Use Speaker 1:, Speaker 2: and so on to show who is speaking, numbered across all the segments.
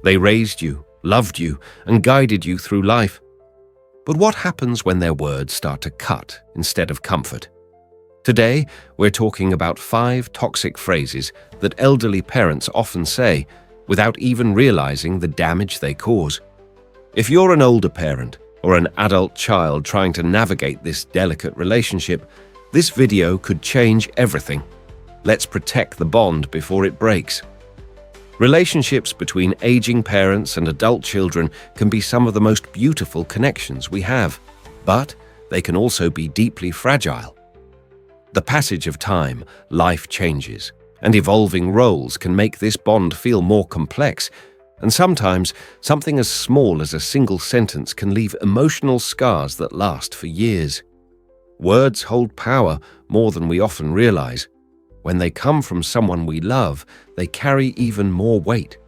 Speaker 1: They raised you, loved you, and guided you through life. But what happens when their words start to cut instead of comfort? Today, we're talking about 5 toxic phrases that elderly parents often say without even realizing the damage they cause. If you're an older parent or an adult child trying to navigate this delicate relationship, this video could change everything. Let's protect the bond before it breaks. Relationships between aging parents and adult children can be some of the most beautiful connections we have, but they can also be deeply fragile. The passage of time, life changes, and evolving roles can make this bond feel more complex, and sometimes something as small as a single sentence can leave emotional scars that last for years. Words hold power more than we often realize. When they come from someone we love, they carry even more weight.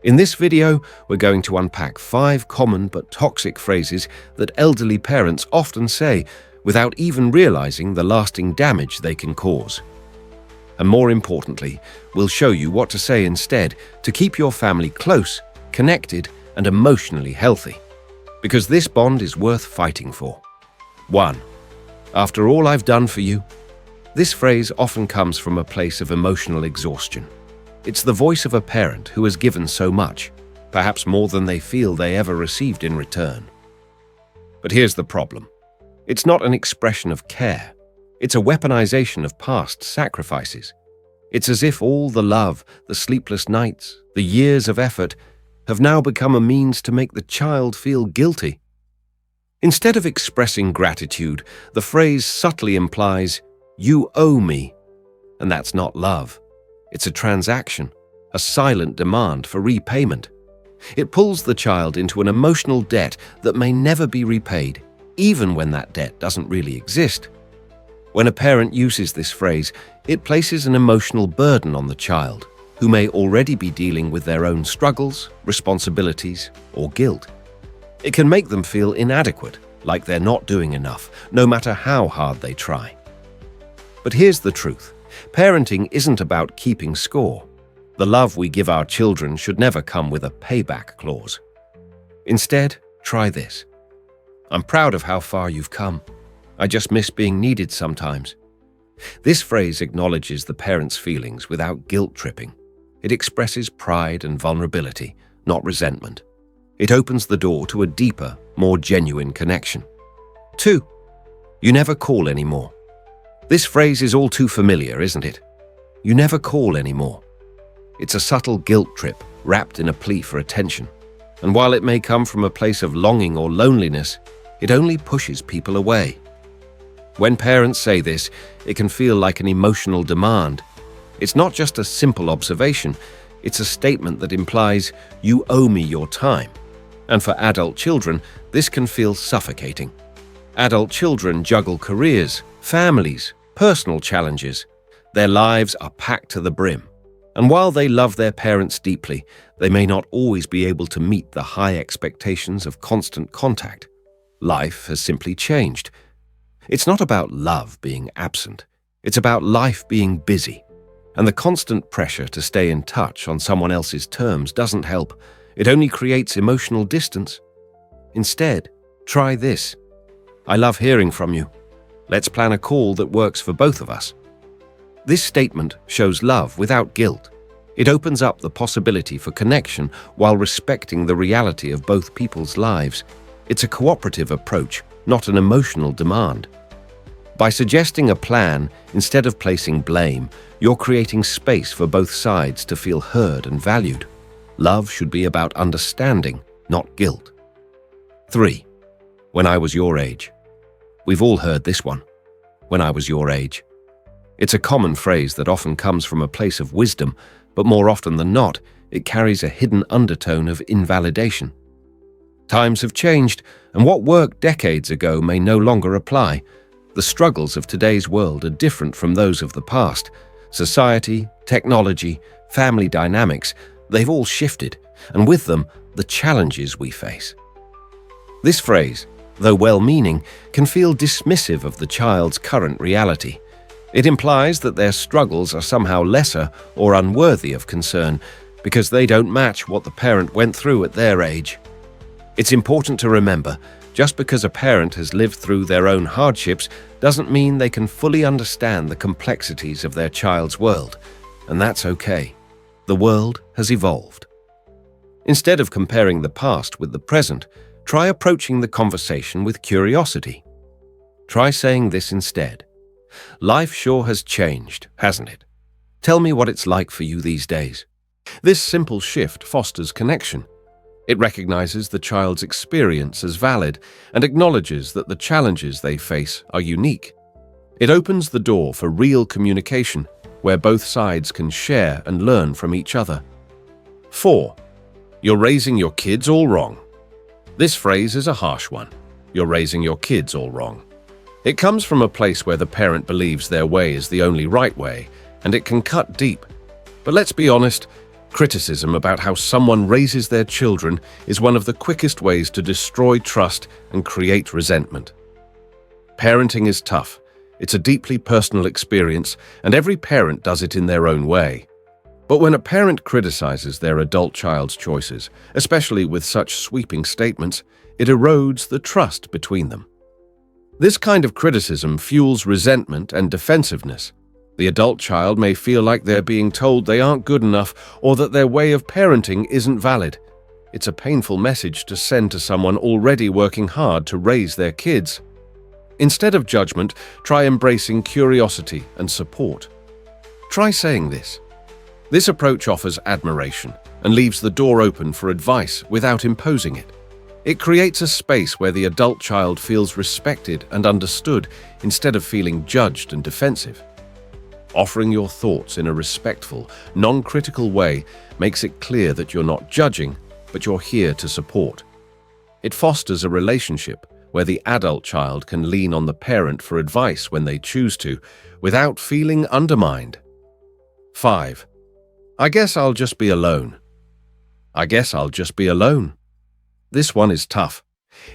Speaker 1: In this video, we're going to unpack 5 common but toxic phrases that elderly parents often say without even realizing the lasting damage they can cause. And more importantly, we'll show you what to say instead to keep your family close, connected, and emotionally healthy. Because this bond is worth fighting for. 1. After all I've done for you. This phrase often comes from a place of emotional exhaustion. It's the voice of a parent who has given so much, perhaps more than they feel they ever received in return. But here's the problem. It's not an expression of care. It's a weaponization of past sacrifices. It's as if all the love, the sleepless nights, the years of effort have now become a means to make the child feel guilty. Instead of expressing gratitude, the phrase subtly implies, "You owe me." And that's not love. It's a transaction, a silent demand for repayment. It pulls the child into an emotional debt that may never be repaid, even when that debt doesn't really exist. When a parent uses this phrase, it places an emotional burden on the child, who may already be dealing with their own struggles, responsibilities, or guilt. It can make them feel inadequate, like they're not doing enough, no matter how hard they try. But here's the truth. Parenting isn't about keeping score. The love we give our children should never come with a payback clause. Instead, try this. "I'm proud of how far you've come. I just miss being needed sometimes." This phrase acknowledges the parent's feelings without guilt-tripping. It expresses pride and vulnerability, not resentment. It opens the door to a deeper, more genuine connection. 2. You never call anymore. This phrase is all too familiar, isn't it? You never call anymore. It's a subtle guilt trip wrapped in a plea for attention. And while it may come from a place of longing or loneliness, it only pushes people away. When parents say this, it can feel like an emotional demand. It's not just a simple observation, it's a statement that implies, "You owe me your time." And for adult children, this can feel suffocating. Adult children juggle careers, families, personal challenges. Their lives are packed to the brim. And while they love their parents deeply, they may not always be able to meet the high expectations of constant contact. Life has simply changed. It's not about love being absent. It's about life being busy. And the constant pressure to stay in touch on someone else's terms doesn't help. It only creates emotional distance. Instead, try this. "I love hearing from you. Let's plan a call that works for both of us." This statement shows love without guilt. It opens up the possibility for connection while respecting the reality of both people's lives. It's a cooperative approach, not an emotional demand. By suggesting a plan instead of placing blame, you're creating space for both sides to feel heard and valued. Love should be about understanding, not guilt. 3. When I was your age. We've all heard this one. When I was your age. It's a common phrase that often comes from a place of wisdom, but more often than not, it carries a hidden undertone of invalidation. Times have changed, and what worked decades ago may no longer apply. The struggles of today's world are different from those of the past. Society, technology, family dynamics, they've all shifted, and with them, the challenges we face. This phrase, though well-meaning, can feel dismissive of the child's current reality. It implies that their struggles are somehow lesser or unworthy of concern, because they don't match what the parent went through at their age. It's important to remember, just because a parent has lived through their own hardships doesn't mean they can fully understand the complexities of their child's world, and that's okay. The world has evolved. Instead of comparing the past with the present, try approaching the conversation with curiosity. Try saying this instead. Life sure has changed, hasn't it? Tell me what it's like for you these days. This simple shift fosters connection. It recognizes the child's experience as valid and acknowledges that the challenges they face are unique. It opens the door for real communication, where both sides can share and learn from each other. 4. You're raising your kids all wrong. This phrase is a harsh one. You're raising your kids all wrong. It comes from a place where the parent believes their way is the only right way, and it can cut deep. But let's be honest, criticism about how someone raises their children is one of the quickest ways to destroy trust and create resentment. Parenting is tough. It's a deeply personal experience, and every parent does it in their own way. But when a parent criticizes their adult child's choices, especially with such sweeping statements, it erodes the trust between them. This kind of criticism fuels resentment and defensiveness. The adult child may feel like they're being told they aren't good enough or that their way of parenting isn't valid. It's a painful message to send to someone already working hard to raise their kids. Instead of judgment, try embracing curiosity and support. Try saying this. This approach offers admiration and leaves the door open for advice without imposing it. It creates a space where the adult child feels respected and understood instead of feeling judged and defensive. Offering your thoughts in a respectful, non-critical way makes it clear that you're not judging, but you're here to support. It fosters a relationship where the adult child can lean on the parent for advice when they choose to, without feeling undermined. 5. I guess I'll just be alone. I guess I'll just be alone. This one is tough.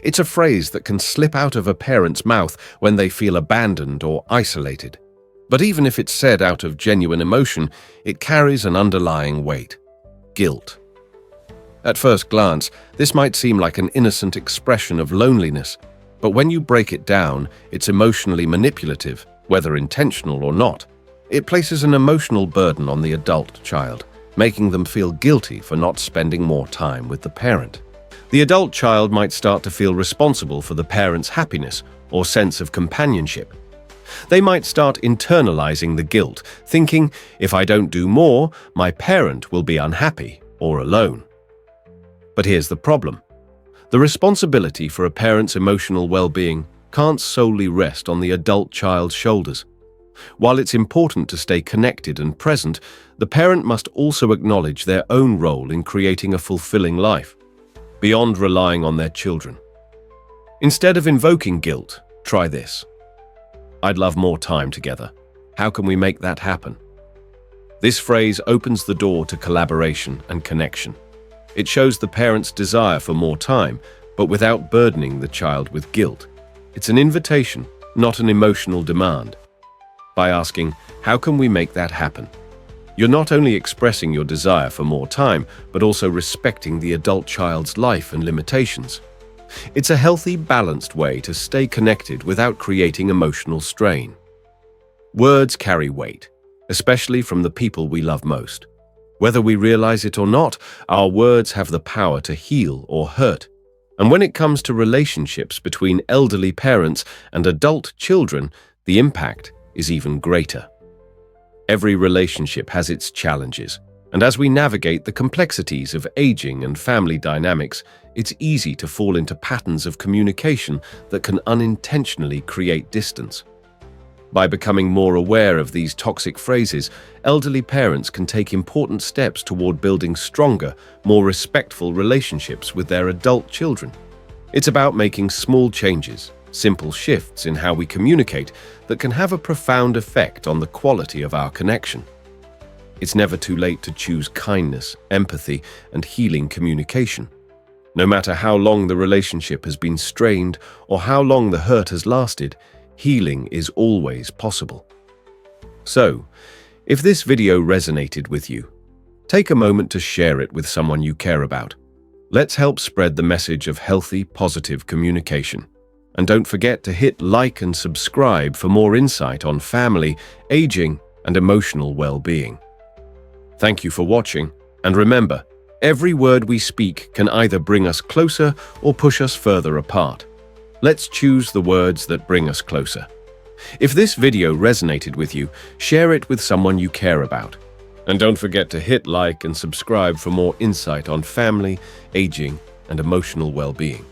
Speaker 1: It's a phrase that can slip out of a parent's mouth when they feel abandoned or isolated. But even if it's said out of genuine emotion, it carries an underlying weight: guilt. At first glance, this might seem like an innocent expression of loneliness, but when you break it down, it's emotionally manipulative, whether intentional or not. It places an emotional burden on the adult child, making them feel guilty for not spending more time with the parent. The adult child might start to feel responsible for the parent's happiness or sense of companionship. They might start internalizing the guilt, thinking, if I don't do more, my parent will be unhappy or alone. But here's the problem. The responsibility for a parent's emotional well-being can't solely rest on the adult child's shoulders. While it's important to stay connected and present, the parent must also acknowledge their own role in creating a fulfilling life, beyond relying on their children. Instead of invoking guilt, try this. I'd love more time together. How can we make that happen? This phrase opens the door to collaboration and connection. It shows the parent's desire for more time, but without burdening the child with guilt. It's an invitation, not an emotional demand. By asking, how can we make that happen? You're not only expressing your desire for more time, but also respecting the adult child's life and limitations. It's a healthy, balanced way to stay connected without creating emotional strain. Words carry weight, especially from the people we love most. Whether we realize it or not, our words have the power to heal or hurt. And when it comes to relationships between elderly parents and adult children, the impact is even greater. Every relationship has its challenges, and as we navigate the complexities of aging and family dynamics, it's easy to fall into patterns of communication that can unintentionally create distance. By becoming more aware of these toxic phrases, elderly parents can take important steps toward building stronger, more respectful relationships with their adult children. It's about making small changes, simple shifts in how we communicate that can have a profound effect on the quality of our connection. It's never too late to choose kindness, empathy, and healing communication. No matter how long the relationship has been strained or how long the hurt has lasted, healing is always possible. So, if this video resonated with you, Take a moment to share it with someone you care about. Let's help spread the message of healthy, positive communication. And don't forget to hit like and subscribe for more insight on family, aging, and emotional well-being. Thank you for watching, and remember, every word we speak can either bring us closer or push us further apart. Let's choose the words that bring us closer. If this video resonated with you, share it with someone you care about. And don't forget to hit like and subscribe for more insight on family, aging, and emotional well-being.